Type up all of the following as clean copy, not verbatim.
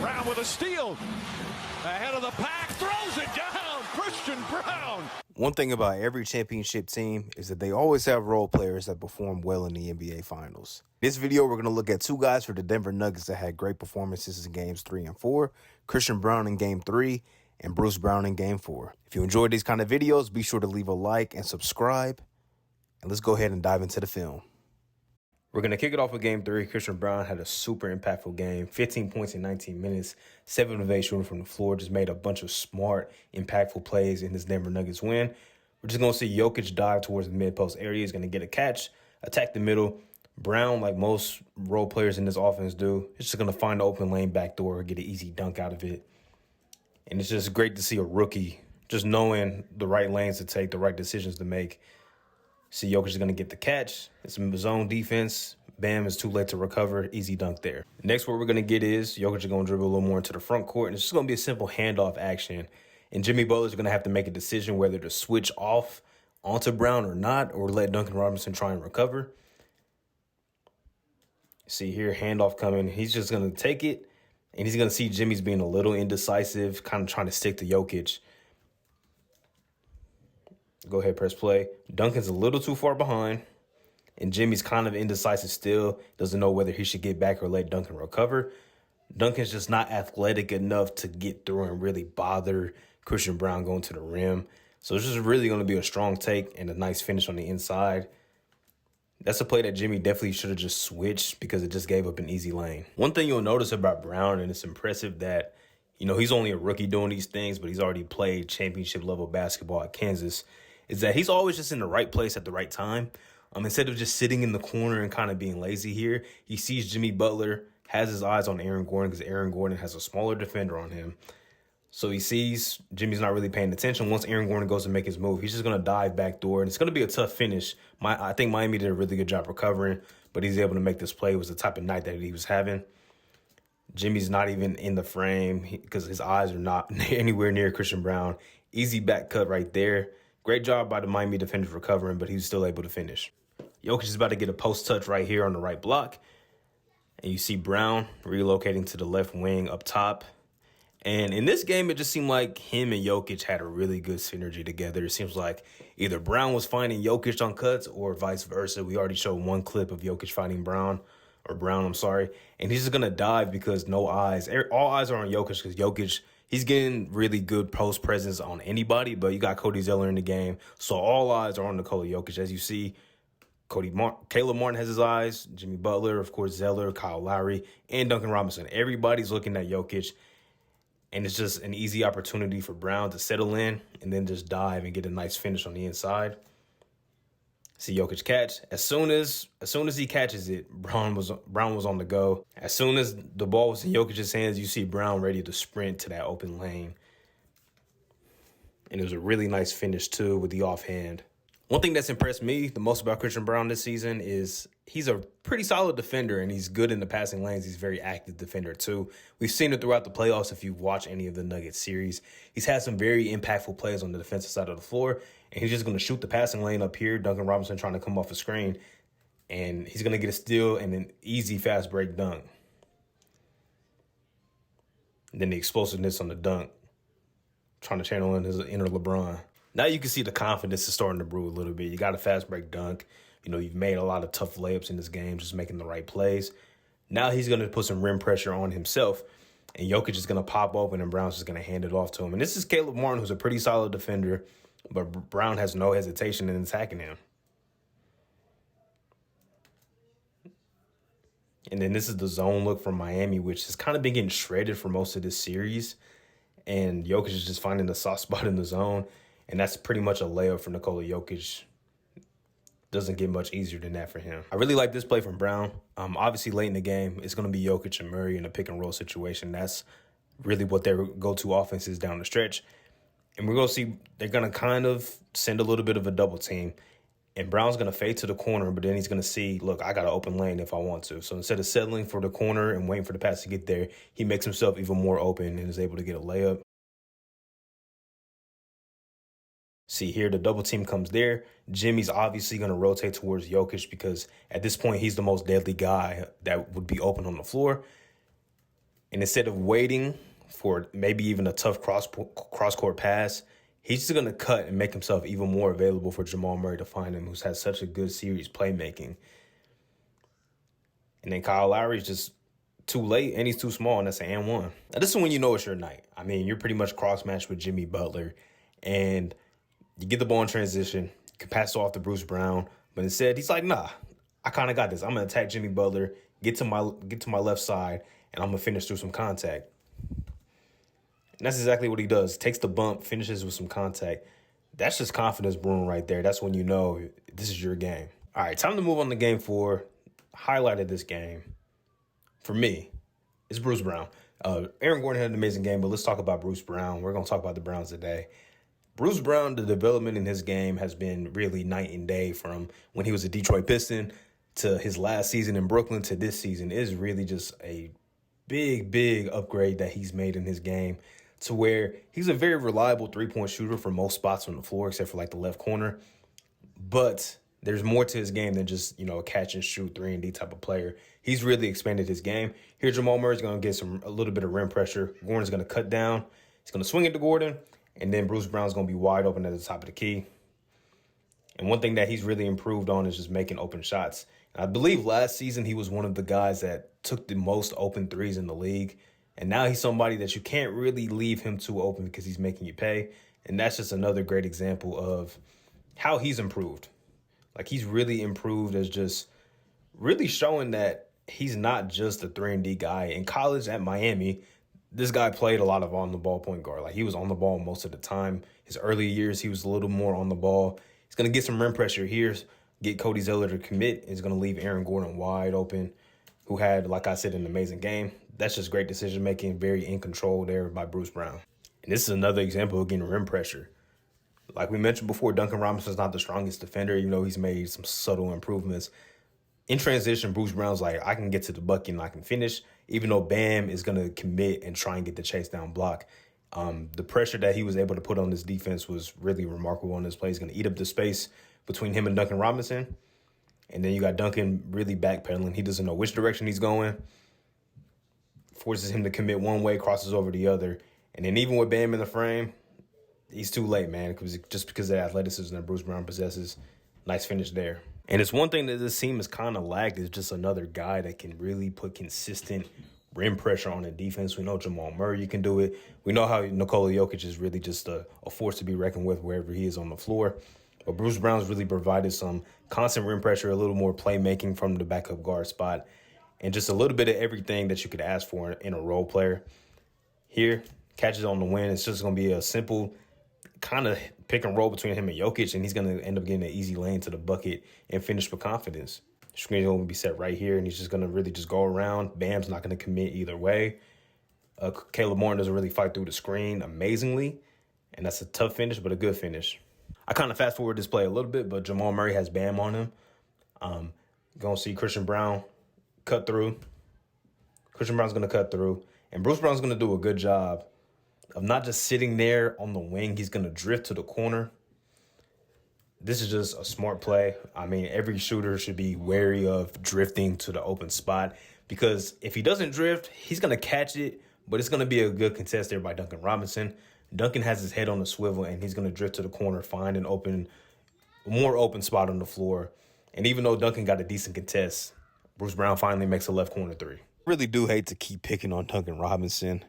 Braun with a steal. Ahead of the pack, throws it down. Christian Braun. One thing about every championship team is that they always have role players that perform well in the NBA Finals. This video, we're going to look at two guys for the Denver Nuggets that had great performances in Games 3 and 4. Christian Braun in Game 3 and Bruce Brown in Game 4. If you enjoyed these kind of videos, be sure to leave a like and subscribe. And let's go ahead and dive into the film. We're going to kick it off with Game 3. Christian Braun had a super impactful game. 15 points in 19 minutes, 7 of 8 shooting from the floor. Just made a bunch of smart, impactful plays in this Denver Nuggets win. We're just going to see Jokic dive towards the mid-post area. He's going to get a catch, attack the middle. Braun, like most role players in this offense do, is just going to find the open lane backdoor, get an easy dunk out of it. And it's just great to see a rookie just knowing the right lanes to take, the right decisions to make. See, Jokic is going to get the catch. It's some zone defense. Bam, it's too late to recover. Easy dunk there. Next, what we're going to get is Jokic is going to dribble a little more into the front court, and it's just going to be a simple handoff action. And Jimmy Butler is going to have to make a decision whether to switch off onto Braun or not, or let Duncan Robinson try and recover. See here, handoff coming. He's just going to take it, and he's going to see Jimmy's being a little indecisive, kind of trying to stick to Jokic. Go ahead, press play. Duncan's a little too far behind, and Jimmy's kind of indecisive still. Doesn't know whether he should get back or let Duncan recover. Duncan's just not athletic enough to get through and really bother Christian Braun going to the rim. So it's just really going to be a strong take and a nice finish on the inside. That's a play that Jimmy definitely should have just switched because it just gave up an easy lane. One thing you'll notice about Braun, and it's impressive that, you know, he's only a rookie doing these things, but he's already played championship level basketball at Kansas, is that he's always just in the right place at the right time. Instead of just sitting in the corner and kind of being lazy here, he sees Jimmy Butler, has his eyes on Aaron Gordon because Aaron Gordon has a smaller defender on him. So he sees Jimmy's not really paying attention. Once Aaron Gordon goes to make his move, he's just going to dive back door, and it's going to be a tough finish. I think Miami did a really good job recovering, but he's able to make this play. It was the type of night that he was having. Jimmy's not even in the frame because his eyes are not anywhere near Christian Braun. Easy back cut right there. Great job by the Miami defenders recovering, but he was still able to finish. Jokic is about to get a post touch right here on the right block. And you see Braun relocating to the left wing up top. And in this game, it just seemed like him and Jokic had a really good synergy together. It seems like either Braun was finding Jokic on cuts or vice versa. We already showed one clip of Jokic finding Braun. And he's just going to dive because no eyes. All eyes are on Jokic because Jokic, he's getting really good post presence on anybody, but you got Cody Zeller in the game. So all eyes are on Nikola Jokic. As you see, Caleb Martin has his eyes, Jimmy Butler, of course, Zeller, Kyle Lowry, and Duncan Robinson. Everybody's looking at Jokic, and it's just an easy opportunity for Braun to settle in and then just dive and get a nice finish on the inside. See Jokic catch. As soon as he catches it, Braun was on the go. As soon as the ball was in Jokic's hands, you see Braun ready to sprint to that open lane. And it was a really nice finish, too, with the offhand. One thing that's impressed me the most about Christian Braun this season is he's a pretty solid defender, and he's good in the passing lanes. He's a very active defender, too. We've seen it throughout the playoffs if you've watched any of the Nuggets series. He's had some very impactful plays on the defensive side of the floor, and he's just going to shoot the passing lane up here. Duncan Robinson trying to come off a screen, and he's going to get a steal and an easy fast break dunk. And then the explosiveness on the dunk, trying to channel in his inner LeBron. Now you can see the confidence is starting to brew a little bit. You got a fast break dunk. You know, you've made a lot of tough layups in this game, just making the right plays. Now he's going to put some rim pressure on himself, and Jokic is going to pop open, and Braun's just going to hand it off to him. And this is Caleb Martin, who's a pretty solid defender, but Braun has no hesitation in attacking him. And then this is the zone look from Miami, which has kind of been getting shredded for most of this series. And Jokic is just finding the soft spot in the zone. And that's pretty much a layup for Nikola Jokic. Doesn't get much easier than that for him. I really like this play from Braun. Obviously, late in the game, it's going to be Jokic and Murray in a pick-and-roll situation. That's really what their go-to offense is down the stretch. And we're going to see they're going to kind of send a little bit of a double team. And Braun's going to fade to the corner, but then he's going to see, look, I got an open lane if I want to. So instead of settling for the corner and waiting for the pass to get there, he makes himself even more open and is able to get a layup. See here, the double team comes there. Jimmy's obviously going to rotate towards Jokic because at this point, he's the most deadly guy that would be open on the floor. And instead of waiting for maybe even a tough cross-court pass, he's just going to cut and make himself even more available for Jamal Murray to find him, who's had such a good series playmaking. And then Kyle Lowry's just too late, and he's too small, and that's an and one. Now, this is when you know it's your night. I mean, you're pretty much cross-matched with Jimmy Butler, and you get the ball in transition. You can pass it off to Bruce Brown, but instead, he's like, nah, I kind of got this. I'm going to attack Jimmy Butler, get to my left side, and I'm going to finish through some contact. And that's exactly what he does. Takes the bump, finishes with some contact. That's just confidence brewing right there. That's when you know this is your game. All right, time to move on to game 4. Highlight of this game, for me, is Bruce Brown. Aaron Gordon had an amazing game, but let's talk about Bruce Brown. We're going to talk about the Browns today. Bruce Brown, the development in his game has been really night and day from when he was a Detroit Piston to his last season in Brooklyn to this season. It is really just a big upgrade that he's made in his game to where he's a very reliable three-point shooter for most spots on the floor, except for like the left corner. But there's more to his game than just, a catch and shoot 3-and-D type of player. He's really expanded his game. Here, Jamal Murray's going to get a little bit of rim pressure. Gordon's going to cut down. He's going to swing it to Gordon. And then Bruce Brown's going to be wide open at the top of the key. And one thing that he's really improved on is just making open shots. And I believe last season he was one of the guys that took the most open threes in the league. And now he's somebody that you can't really leave him too open because he's making you pay. And that's just another great example of how he's improved. Like, he's really improved as just really showing that he's not just a 3-and-D guy. In college at Miami, this guy played a lot of on-the-ball point guard. Like, he was on the ball most of the time. His early years, he was a little more on the ball. He's going to get some rim pressure here, get Cody Zeller to commit. He's going to leave Aaron Gordon wide open, who had, like I said, an amazing game. That's just great decision-making, very in control there by Bruce Brown. And this is another example of getting rim pressure. Like we mentioned before, Duncan Robinson's not the strongest defender, even though he's made some subtle improvements. In transition, Bruce Brown's like, I can get to the bucket and I can finish, even though Bam is going to commit and try and get the chase down block. The pressure that he was able to put on this defense was really remarkable on this play. He's going to eat up the space between him and Duncan Robinson. And then you got Duncan really backpedaling. He doesn't know which direction he's going. Forces him to commit one way, crosses over the other. And then even with Bam in the frame, he's too late, man, just because of the athleticism that Bruce Brown possesses. Nice finish there. And it's one thing that this team has kind of lacked is just another guy that can really put consistent rim pressure on the defense. We know Jamal Murray can do it. We know how Nikola Jokic is really just a force to be reckoned with wherever he is on the floor. But Bruce Brown's really provided some constant rim pressure, a little more playmaking from the backup guard spot, and just a little bit of everything that you could ask for in a role player. Here, catches on the win. It's just going to be a simple kind of pick and roll between him and Jokic, and he's going to end up getting an easy lane to the bucket and finish with confidence. Screen's going to be set right here, and he's just going to really just go around. Bam's not going to commit either way. Caleb Martin doesn't really fight through the screen amazingly, and that's a tough finish, but a good finish. I kind of fast forward this play a little bit, but Jamal Murray has Bam on him. Going to see Christian Braun cut through. Christian Brown's going to cut through, and Bruce Brown's going to do a good job of not just sitting there on the wing. He's going to drift to the corner. This is just a smart play. I mean, every shooter should be wary of drifting to the open spot because if he doesn't drift, he's going to catch it, but it's going to be a good contest there by Duncan Robinson. Duncan has his head on the swivel, and he's going to drift to the corner, find an more open spot on the floor. And even though Duncan got a decent contest, Bruce Brown finally makes a left corner three. Really do hate to keep picking on Duncan Robinson.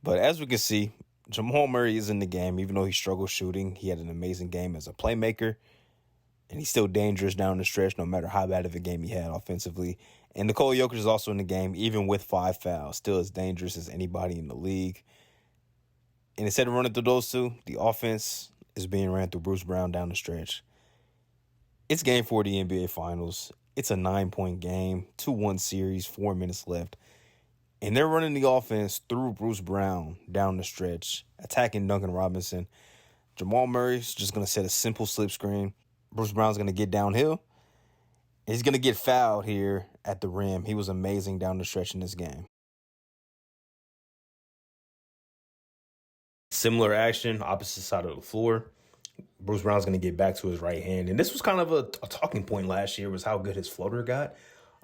But as we can see, Jamal Murray is in the game. Even though he struggled shooting, he had an amazing game as a playmaker. And he's still dangerous down the stretch, no matter how bad of a game he had offensively. And Nikola Jokic is also in the game, even with 5 fouls, still as dangerous as anybody in the league. And instead of running through those two, the offense is being ran through Bruce Brown down the stretch. It's game 4 of the NBA Finals. It's a 9-point game, 2-1 series, 4 minutes left. And they're running the offense through Bruce Brown down the stretch, attacking Duncan Robinson. Jamal Murray's just going to set a simple slip screen. Bruce Brown's going to get downhill. He's going to get fouled here at the rim. He was amazing down the stretch in this game. Similar action, opposite side of the floor. Bruce Brown's going to get back to his right hand. And this was kind of a talking point last year was how good his floater got.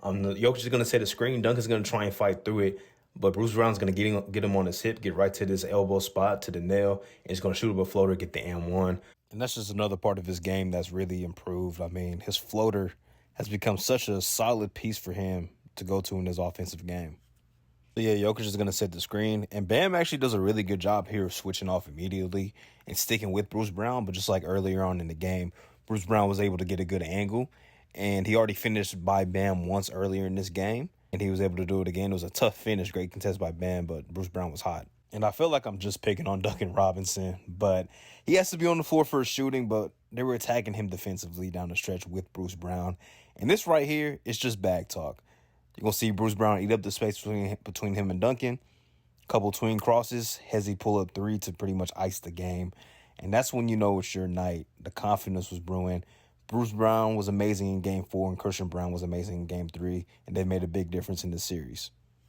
Jokic is going to set a screen. Duncan's going to try and fight through it. But Bruce Brown's going to get him on his hip, get right to this elbow spot, to the nail, and he's going to shoot up a floater, get the and 1. And that's just another part of his game that's really improved. I mean, his floater has become such a solid piece for him to go to in his offensive game. So yeah, Jokic is going to set the screen, and Bam actually does a really good job here of switching off immediately and sticking with Bruce Brown. But just like earlier on in the game, Bruce Brown was able to get a good angle, and he already finished by Bam once earlier in this game, and he was able to do it again. It was a tough finish, great contest by Bam, but Bruce Brown was hot. And I feel like I'm just picking on Duncan Robinson, but he has to be on the floor for his shooting, but they were attacking him defensively down the stretch with Bruce Brown. And this right here is just bag talk. You're going to see Bruce Brown eat up the space between him and Duncan. Couple tween crosses, Hezzy pull up 3 to pretty much ice the game. And that's when you know it's your night. The confidence was brewing. Bruce Brown was amazing in Game 4, and Christian Braun was amazing in Game 3, and they made a big difference in the series.